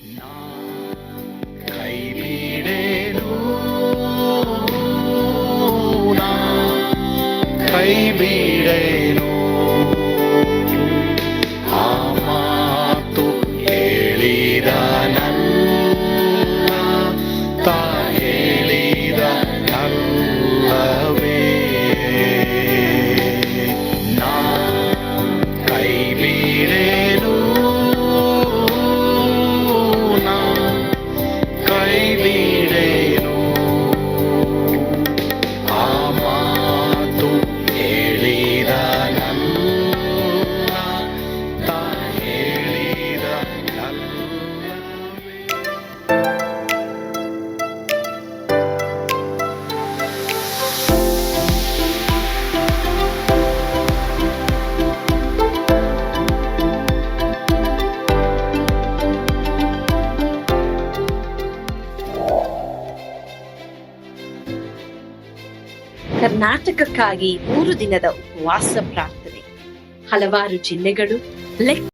ಕೈ ಬಿಡೇನು, ಕೈ ಬಿಡೇನು, ಆ ಮಾತು ಹೇಳಿದ ನನ್ನ ತಾ ಹೇಳಿದ ನಲ್ಲವೇ. ನಾ ಕೈ ಬಿಡೇನು, ನಾ ಕೈ ಬಿಡೇನು, ಆ ಮಾತು ಹೇಳಿದ ನನ್ನ ತಾ ಹೇಳಿದ ನಲ್ಲವೇ. ಕರ್ನಾಟಕಕ್ಕಾಗಿ 3 ದಿನದ ಉಪವಾಸ ಪ್ರಾರ್ಥನೆ. ಹಲವಾರು ಜಿಲ್ಲೆಗಳು ಲೆಕ್ಕಿರಿ.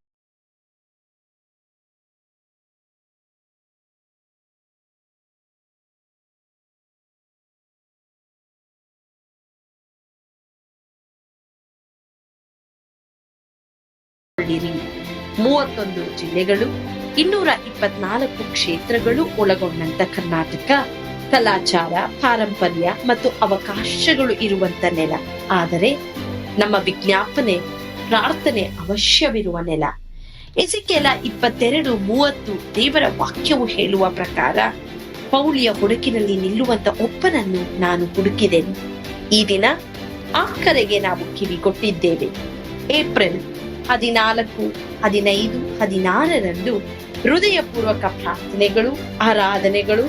31 ಜಿಲ್ಲೆಗಳು, 224 ಕ್ಷೇತ್ರಗಳು ಒಳಗೊಂಡಂತ ಕರ್ನಾಟಕ ಕಲಾಚಾರ, ಪಾರಂಪರ್ಯ ಮತ್ತು ಅವಕಾಶಗಳು ಇರುವಂತ ನೆಲ. ಆದರೆ ನಮ್ಮ ವಿಜ್ಞಾಪನೆ, ಪ್ರಾರ್ಥನೆ ಅವಶ್ಯವಿರುವ ನೆಲ. ಎಸೆಕೆಲ 22:30 ದೇವರ ವಾಕ್ಯವು ಹೇಳುವ ಪ್ರಕಾರ, ಪೌಳಿಯ ಹುಡುಕಿನಲ್ಲಿ ನಿಲ್ಲುವಂತ ಒಬ್ಬನನ್ನು ನಾನು ಹುಡುಕಿದೆನು. ಈ ದಿನ ಆ ಕರೆಗೆ ನಾವು ಕಿವಿಗೊಟ್ಟಿದ್ದೇವೆ. ಏಪ್ರಿಲ್ 14, 15, 16ರಂದು ಹೃದಯಪೂರ್ವಕ ಪ್ರಾರ್ಥನೆಗಳು, ಆರಾಧನೆಗಳು,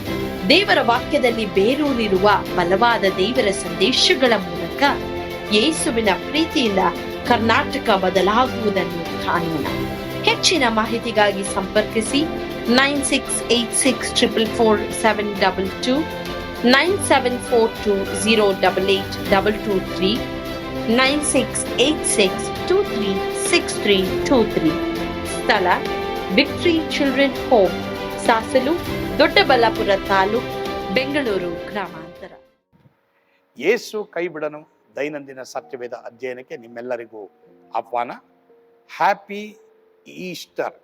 ದೇವರ ವಾಕ್ಯದಲ್ಲಿ ಬೇರೂರಿರುವ ಬಲವಾದ ದೇವರ ಸಂದೇಶಗಳ ಮೂಲಕ ಯೇಸುವಿನ ಪ್ರೀತಿಯಿಂದ ಕರ್ನಾಟಕ ಬದಲಾಗುವುದನ್ನು ಕಾಣೋಣ. ಹೆಚ್ಚಿನ ಮಾಹಿತಿಗಾಗಿ ಸಂಪರ್ಕಿಸಿ 9686444722, 9742088223, 9686236323. ಸ್ಥಳ Victory Children Home, Sasalu, Doddaballapura taluk, Bengaluru ಗ್ರಾಮಾಂತರ. ಯೇಸು ಕೈ ಬಿಡನು ದೈನಂದಿನ ಸತ್ಯವೇದ ಅಧ್ಯಯನಕ್ಕೆ ನಿಮ್ಮೆಲ್ಲರಿಗೂ ಆಹ್ವಾನ. Happy Easter.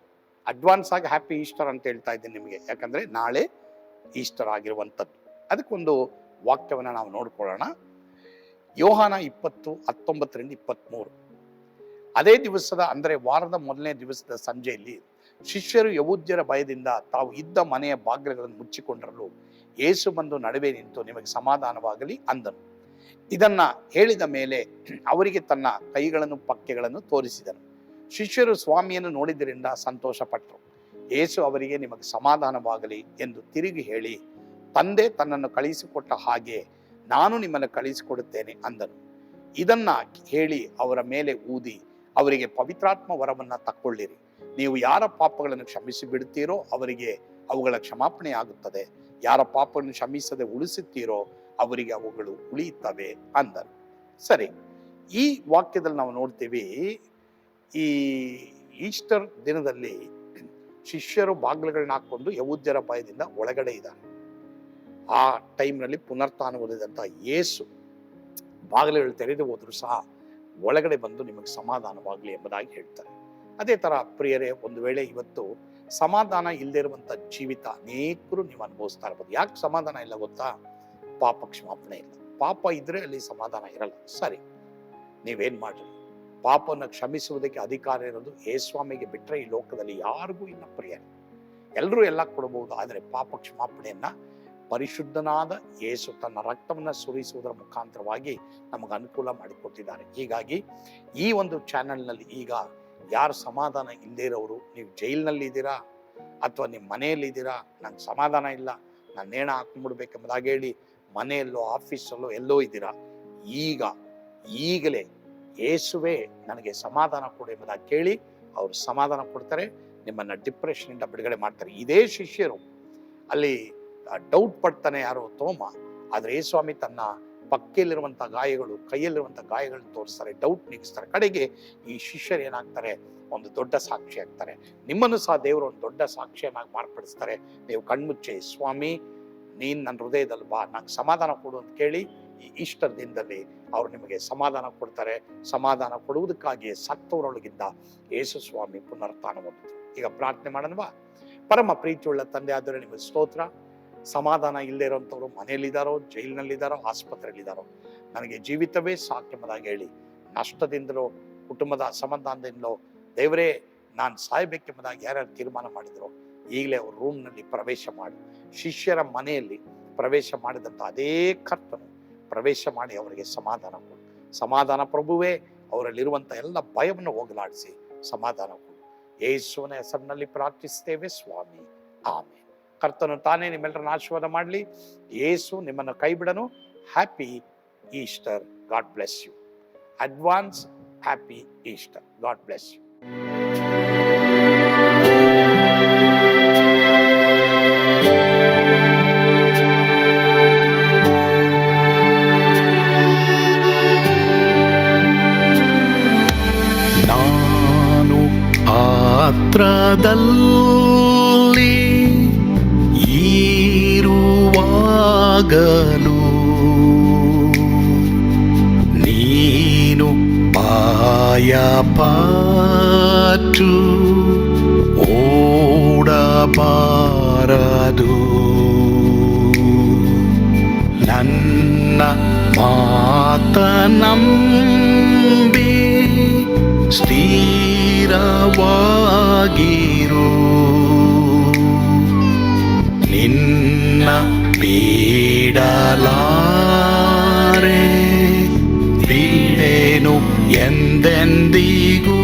ಅಡ್ವಾನ್ಸ್ ಆಗಿ ಹ್ಯಾಪಿ ಈಸ್ಟರ್ ಅಂತ ಹೇಳ್ತಾ ಇದ್ದೀನಿ ನಿಮಗೆ, ಯಾಕಂದ್ರೆ ನಾಳೆ ಈಸ್ಟರ್ ಆಗಿರುವಂಥದ್ದು. ಅದಕ್ಕೊಂದು ವಾಕ್ಯವನ್ನು ನಾವು ನೋಡ್ಕೊಳ್ಳೋಣ. ಯೋಹಾನ 20:19-23. ಅದೇ ದಿವಸದ ಅಂದರೆ ವಾರದ ಮೊದಲನೇ ದಿವಸದ ಸಂಜೆಯಲ್ಲಿ ಶಿಷ್ಯರು ಯಹೂದ್ಯರ ಭಯದಿಂದ ತಾವು ಇದ್ದ ಮನೆಯ ಬಾಗಿಲುಗಳನ್ನು ಮುಚ್ಚಿಕೊಂಡಿರಲು ಯೇಸು ಬಂದು ನಡುವೆ ನಿಂತು, ನಿಮಗೆ ಸಮಾಧಾನವಾಗಲಿ ಅಂದನು. ಇದನ್ನ ಹೇಳಿದ ಮೇಲೆ ಅವರಿಗೆ ತನ್ನ ಕೈಗಳನ್ನು ಪಕ್ಕೆಗಳನ್ನು ತೋರಿಸಿದನು. ಶಿಷ್ಯರು ಸ್ವಾಮಿಯನ್ನು ನೋಡಿದ್ದರಿಂದ ಸಂತೋಷಪಟ್ಟರು. ಯೇಸು ಅವರಿಗೆ, ನಿಮಗೆ ಸಮಾಧಾನವಾಗಲಿ ಎಂದು ತಿರುಗಿ ಹೇಳಿ, ತಂದೆ ತನ್ನನ್ನು ಕಳುಹಿಸಿಕೊಟ್ಟ ಹಾಗೆ ನಾನು ನಿಮ್ಮನ್ನು ಕಳುಹಿಸಿಕೊಡುತ್ತೇನೆ ಅಂದನು. ಇದನ್ನ ಹೇಳಿ ಅವರ ಮೇಲೆ ಊದಿ ಅವರಿಗೆ ಪವಿತ್ರಾತ್ಮ ವರವನ್ನ ತಕ್ಕೊಳ್ಳಿರಿ. ನೀವು ಯಾರ ಪಾಪಗಳನ್ನು ಕ್ಷಮಿಸಿ ಬಿಡುತ್ತೀರೋ ಅವರಿಗೆ ಅವುಗಳ ಕ್ಷಮಾಪಣೆ ಆಗುತ್ತದೆ, ಯಾರ ಪಾಪಗಳನ್ನು ಕ್ಷಮಿಸದೆ ಉಳಿಸುತ್ತೀರೋ ಅವರಿಗೆ ಅವುಗಳು ಉಳಿಯುತ್ತವೆ ಅಂದನು. ಸರಿ, ಈ ವಾಕ್ಯದಲ್ಲಿ ನಾವು ನೋಡ್ತೀವಿ, ಈ ಈಸ್ಟರ್ ದಿನದಲ್ಲಿ ಶಿಷ್ಯರು ಬಾಗಿಲುಗಳನ್ನ ಹಾಕೊಂಡು ಯಹೂದ್ಯರ ಭಯದಿಂದ ಒಳಗಡೆ ಇದ್ದಾರೆ. ಆ ಟೈಮ್ನಲ್ಲಿ ಪುನರುತ್ಥಾನ ಹೊಂದಿದಂತ ಯೇಸು ಬಾಗಿಲುಗಳು ತೆರೆದು ಹೋದ್ರು ಸಹ ಒಳಗಡೆ ಬಂದು ನಿಮಗೆ ಸಮಾಧಾನವಾಗಲಿ ಎಂಬುದಾಗಿ ಹೇಳ್ತಾರೆ. ಅದೇ ತರ ಪ್ರಿಯರೇ, ಒಂದು ವೇಳೆ ಇವತ್ತು ಸಮಾಧಾನ ಇಲ್ಲದೆ ಇರುವಂತ ಜೀವಿತ ಅನೇಕರು ನೀವು ಅನುಭವಿಸ್ತಾ ಇರ್ಬೋದು. ಯಾಕೆ ಸಮಾಧಾನ ಇಲ್ಲ ಗೊತ್ತಾ? ಪಾಪ ಕ್ಷಮಾಪಣೆ ಇಲ್ಲ. ಪಾಪ ಇದ್ರೆ ಅಲ್ಲಿ ಸಮಾಧಾನ ಇರಲ್ಲ. ಸರಿ, ನೀವೇನ್ ಮಾಡ್ರಿ, ಪಾಪವನ್ನು ಕ್ಷಮಿಸುವುದಕ್ಕೆ ಅಧಿಕಾರ ಇರೋದು ಯೇಸ್ವಾಮಿಗೆ ಬಿಟ್ರೆ ಈ ಲೋಕದಲ್ಲಿ ಯಾರಿಗೂ ಇನ್ನ ಪ್ರಿಯ. ಎಲ್ಲರೂ ಎಲ್ಲ ಕೊಡಬಹುದು, ಆದರೆ ಪಾಪ ಕ್ಷಮಾಪಣೆಯನ್ನ ಪರಿಶುದ್ಧನಾದ ಯೇಸು ತನ್ನ ರಕ್ತವನ್ನ ಸುರಿಸುವುದರ ಮುಖಾಂತರವಾಗಿ ನಮಗೆ ಅನುಕೂಲ ಮಾಡಿಕೊಟ್ಟಿದ್ದಾರೆ. ಹೀಗಾಗಿ ಈ ಒಂದು ಚಾನೆಲ್ನಲ್ಲಿ ಈಗ ಯಾರು ಸಮಾಧಾನ ಇಲ್ಲದೇ ಇರೋರು, ನೀವು ಜೈಲಿನಲ್ಲಿ ಇದ್ದೀರಾ ಅಥವಾ ನಿಮ್ಮ ಮನೆಯಲ್ಲಿ ಇದ್ದೀರಾ, ನಂಗೆ ಸಮಾಧಾನ ಇಲ್ಲ, ನಾನು ನೇಣ ಹಾಕೊಂಡ್ಬಿಡ್ಬೇಕೆಂಬುದಾಗಿ ಹೇಳಿ ಮನೆಯಲ್ಲೋ ಆಫೀಸಲ್ಲೋ ಎಲ್ಲೋ ಇದ್ದೀರಾ, ಈಗಲೇ ಯೇಸುವೇ ನನಗೆ ಸಮಾಧಾನ ಕೊಡು ಎಂಬುದಾಗಿ ಕೇಳಿ ಅವರು ಸಮಾಧಾನ ಕೊಡ್ತಾರೆ, ನಿಮ್ಮನ್ನ ಡಿಪ್ರೆಷನ್ ಇಂದ ಬಿಡುಗಡೆ ಮಾಡ್ತಾರೆ. ಇದೇ ಶಿಷ್ಯರು ಅಲ್ಲಿ ಡೌಟ್ ಪಡ್ತಾನೆ ಯಾರೋ ತೋಮ, ಆದ್ರೆ ಯೇಸ್ವಾಮಿ ತನ್ನ ಪಕ್ಕೆಯಲ್ಲಿರುವಂಥ ಗಾಯಗಳು, ಕೈಯಲ್ಲಿರುವಂಥ ಗಾಯಗಳನ್ನ ತೋರಿಸ್ತಾರೆ, ಡೌಟ್ ನೀಗಿಸ್ತಾರೆ. ಕಡೆಗೆ ಈ ಶಿಷ್ಯರು ಏನಾಗ್ತಾರೆ, ಒಂದು ದೊಡ್ಡ ಸಾಕ್ಷಿ ಆಗ್ತಾರೆ. ನಿಮ್ಮನ್ನು ಸಹ ದೇವರು ಒಂದು ದೊಡ್ಡ ಸಾಕ್ಷಿಯನ್ನಾಗಿ ಮಾರ್ಪಡಿಸ್ತಾರೆ. ನೀವು ಕಣ್ಮುಚ್ಚಿ, ಸ್ವಾಮಿ ನೀನು ನನ್ನ ಹೃದಯದಲ್ಲಿ ಬಾ, ನಂಗೆ ಸಮಾಧಾನ ಕೊಡು ಅಂತ ಕೇಳಿ ಈ ಈಸ್ಟರ್ ದಿನದಲ್ಲಿ ಅವರು ನಿಮಗೆ ಸಮಾಧಾನ ಕೊಡ್ತಾರೆ. ಸಮಾಧಾನ ಕೊಡುವುದಕ್ಕಾಗಿಯೇ ಸತ್ತವರೊಳಗಿಂದ ಯೇಸು ಸ್ವಾಮಿ ಪುನರುತ್ಥಾನ ಹೊಂದಿದ್ರು. ಈಗ ಪ್ರಾರ್ಥನೆ ಮಾಡೋಣವಾ? ಪರಮ ಪ್ರೀತಿಯುಳ್ಳ ತಂದೆ ಆದರೆ ನಿಮಗೆ ಸ್ತೋತ್ರ. ಸಮಾಧಾನ ಇಲ್ಲದೆ ಇರೋಂಥವ್ರು ಮನೆಯಲ್ಲಿದ್ದಾರೋ, ಜೈಲಿನಲ್ಲಿದ್ದಾರೋ, ಆಸ್ಪತ್ರೆಯಲ್ಲಿದ್ದಾರೋ, ನನಗೆ ಜೀವಿತವೇ ಸಾಕ್ಯಮದಾಗಿ ಹೇಳಿ, ನಷ್ಟದಿಂದಲೋ ಕುಟುಂಬದ ಅಸಮಾಧಾನದಿಂದಲೋ ದೇವರೇ ನಾನು ಸಾಯಬೇಕೆಂಬುದಾಗಿ ಯಾರ್ಯಾರು ತೀರ್ಮಾನ ಮಾಡಿದ್ರು, ಈಗಲೇ ಅವ್ರ ರೂಮ್ನಲ್ಲಿ ಪ್ರವೇಶ ಮಾಡಿ, ಶಿಷ್ಯರ ಮನೆಯಲ್ಲಿ ಪ್ರವೇಶ ಮಾಡಿದಂಥ ಅದೇ ಕರ್ತನು ಪ್ರವೇಶ ಮಾಡಿ ಅವರಿಗೆ ಸಮಾಧಾನ ಕೊಡು. ಸಮಾಧಾನ ಪ್ರಭುವೇ ಅವರಲ್ಲಿರುವಂಥ ಎಲ್ಲ ಭಯವನ್ನು ಹೋಗಲಾಡಿಸಿ ಸಮಾಧಾನ ಕೊಡು. ಯೇಸುವಿನ ಹೆಸರಿನಲ್ಲಿ ಪ್ರಾರ್ಥಿಸ್ತೇವೆ ಸ್ವಾಮಿ, ಆಮೇಲೆ. ಕರ್ತನು ತಾನೇ ನಿಮ್ಮೆಲ್ಲರನ್ನ ಆಶೀರ್ವಾದ ಮಾಡಲಿ. ಯೇಸು ನಿಮ್ಮನ್ನು ಕೈ ಬಿಡನು. Happy Easter. God bless you. Advance happy Easter. God bless you. ನಾನು ಪಾತ್ರದಲ್ಲಿ ಇರುವಾಗಲೂ ನೀನು ಭಯಪಟ್ಟು ಓಡಬಾರದು. ನನ್ನ ಮಾತನಂಬಿ ಸ್ಥಿರವಾಗಿರು. ನಿನ್ನ ಬಿಡಲಾರೆ, ಬಿಡೆನು ಎಂದೆಂದಿಗೂ.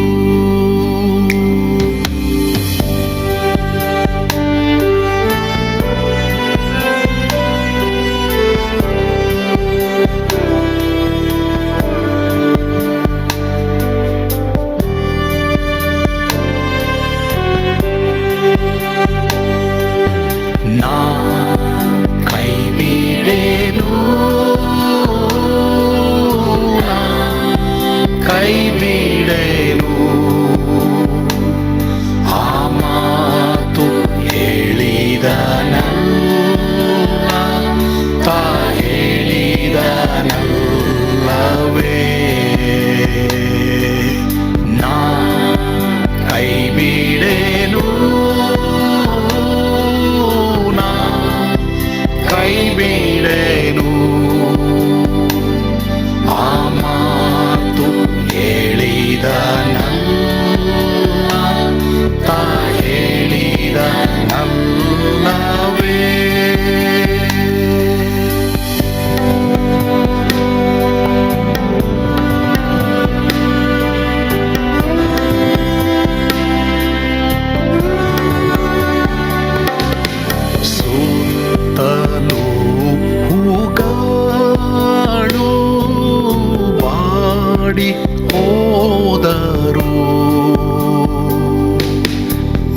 ಹೋದರು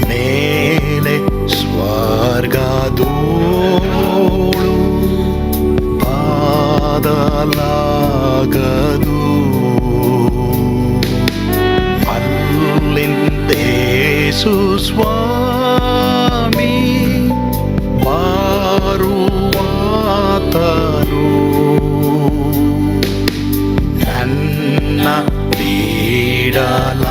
ಮೇಲೆ ಸ್ವರ್ಗದೋಳು ಬಾದಲಾಗದು. ಅಲ್ಲಿಂದೇಸು ಸ್ವಾಮಿ ಬಾರುವಾತನು ನನ್ನ ಬಿಡಲಾರ,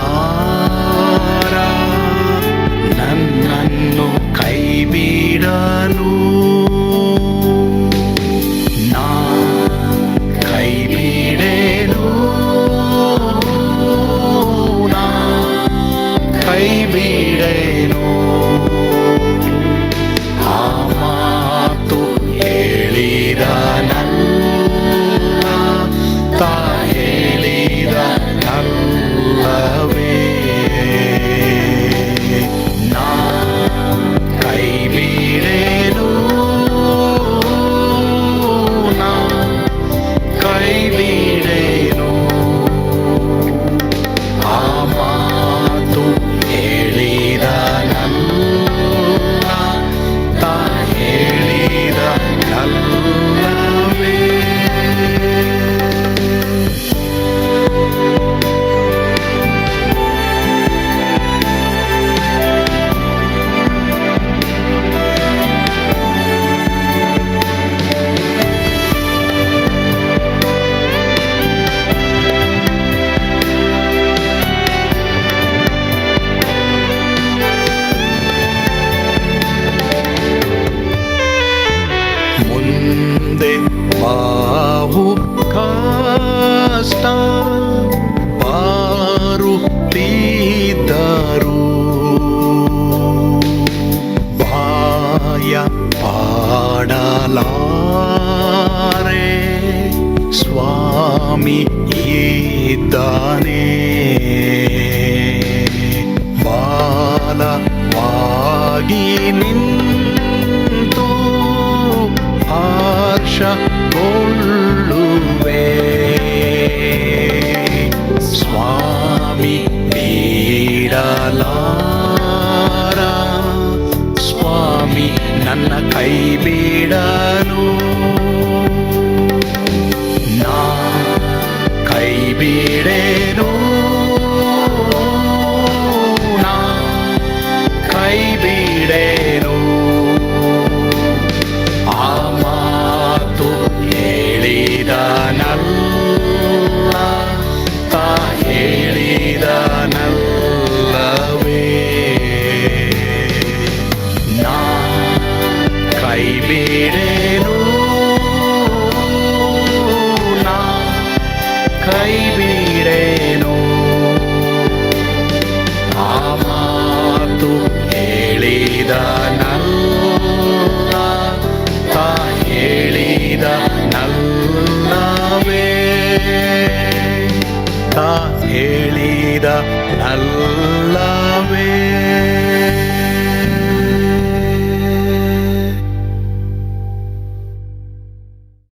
ನನ್ನನ್ನು ಕೈ ಬಿಡನು. ನಾ ಕೈ ಬಿಡೆನು, ನಾ ಕೈ ಬಿಡೆನು. ಆ ಮಾತು ಹೇಳಿದ ನನ್ನ ತಾ ಹೇಳಿದ ನಲ್ಲವೇ. ನಾ ಕೈ ಬಿಡೆ ಜಯ ಪಾಡಲಾರೆ, ಸ್ವಾಮಿ ಇದ್ದಾನೆ. ಬಾಲವಾಗಿ ನಿಂತು ಹರ್ಷಗೊಳ್ಳುವೆ. ಸ್ವಾಮಿ ನೀಡಲಾರ, ಸ್ವಾಮಿ ನನ್ನ ಕೈ ಬಿಡನು. ನಾ ಕೈ ಬಿಡೆನು, ನಾ ಕೈ ಬಿಡೆನು. ಆ ಮಾತು ಹೇಳಿದನಲ್ಲ, ತಾ ಹೇಳಿದನಲ್ಲವೇ. ನಾ ಕೈ ಬಿಡೆನು, ನಾ ಕೈ ಬಿಡೆನು. ಆ ಮಾತು ಹೇಳಿದನಲ್ಲ, ತಾ ಹೇಳಿದನಲ್ಲವೇ. ತಾ ಹೇಳಿದನಲ್ಲ